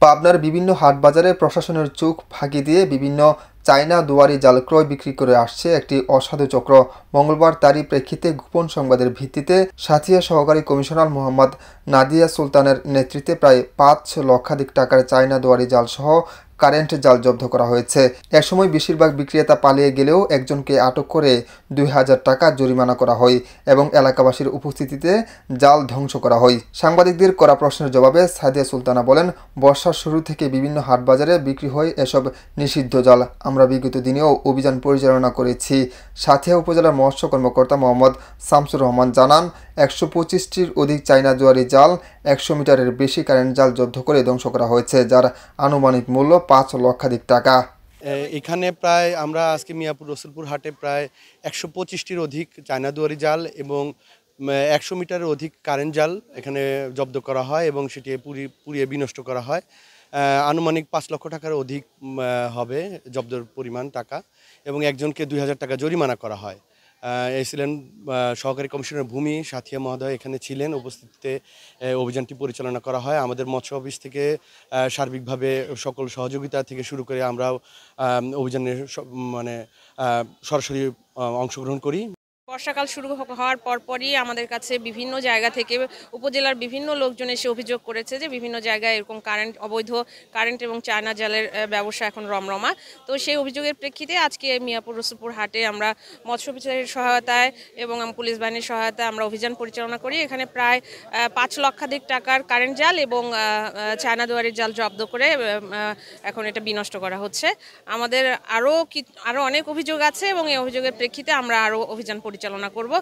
পাবনার বিভিন্ন হাটবাজারে প্রশাসনের চোখ ফাঁকি দিয়ে বিভিন্ন চায়না দুয়ারি জাল ক্রয় বিক্রি করে আসছে একটি অসাধু চক্র। মঙ্গলবার তারই প্রেক্ষিতে গোপন সংবাদের ভিত্তিতে সাঁথিয়া সহকারী কমিশনার মোহাম্মদ নাদিয়া সুলতানের নেতৃত্বে প্রায় ৫ লক্ষাধিক টাকার চায়না দুয়ারি জাল সহ কারেন্ট জাল জব্দ করা হয়েছে। একসময় বেশিরভাগ বিক্রেতা পালিয়ে গেলেও একজনকে আটক করে ২,০০০ টাকা জরিমানা করা হয় এবং এলাকাবাসীর উপস্থিতিতে জাল ধ্বংস করা হয়। সাংবাদিকদের করা প্রশ্নের জবাবে সাদিয়া সুলতানা বলেন, বর্ষার শুরু থেকে বিভিন্ন হাটবাজারে বিক্রি হয় এসব নিষিদ্ধ জাল। আমরা বিগত দিনেও অভিযান পরিচালনা করেছি। সাঁথিয়া উপজেলার মৎস্য কর্মকর্তা মোহাম্মদ শামসুর রহমান জানান, ১২৫টির অধিক চায়না দুয়ারি জাল, ১০০ মিটারের বেশি কারেন্ট জাল জব্দ করে ধ্বংস করা হয়েছে, যার আনুমানিক মূল্য ৫ লক্ষাধিক টাকা। এখানে প্রায় আমরা আজকে মিয়াপুর রসুলপুর হাটে প্রায় ১২৫টির অধিক চায়না দুয়ারি জাল এবং ১০০ মিটারের অধিক কারেন্ট জাল এখানে জব্দ করা হয় এবং সেটি পুড়িয়ে বিনষ্ট করা হয়। আনুমানিক ৫ লক্ষ টাকার অধিক হবে জব্দের পরিমাণ টাকা এবং একজনকে ২,০০০ টাকা জরিমানা করা হয়। ছিলেন সহকারী কমিশনার ভূমি সাথিয়া মহোদয় এখানে ছিলেন, উপস্থিতিতে অভিযানটি পরিচালনা করা হয়। আমাদের মৎস্য অফিস থেকে সার্বিকভাবে সকল সহযোগিতা থেকে শুরু করে আমরাও অভিযানে সরাসরি অংশগ্রহণ করি। বর্ষাকাল শুরু হওয়ার পরপরই আমাদের কাছে বিভিন্ন জায়গা থেকে উপজেলার বিভিন্ন লোকজন এসে অভিযোগ করেছে যে বিভিন্ন জায়গায় এরকম অবৈধ কারেন্ট এবং চায়না জালের ব্যবসা এখন রমরমা। তো সেই অভিযোগের প্রেক্ষিতে আজকে মিয়াপুর রসুলপুর হাটে আমরা মৎস্য অফিসারের সহায়তায় এবং পুলিশ বাহিনীর সহায়তায় আমরা অভিযান পরিচালনা করি। এখানে প্রায় ৫ লক্ষাধিক টাকার কারেন্ট জাল এবং চায়না দুয়ারির জাল জব্দ করে এখন এটা বিনষ্ট করা হচ্ছে। আমাদের আরও অনেক অভিযোগ আছে এবং এই অভিযোগের প্রেক্ষিতে আমরা আরও অভিযান পরিচালনা করব।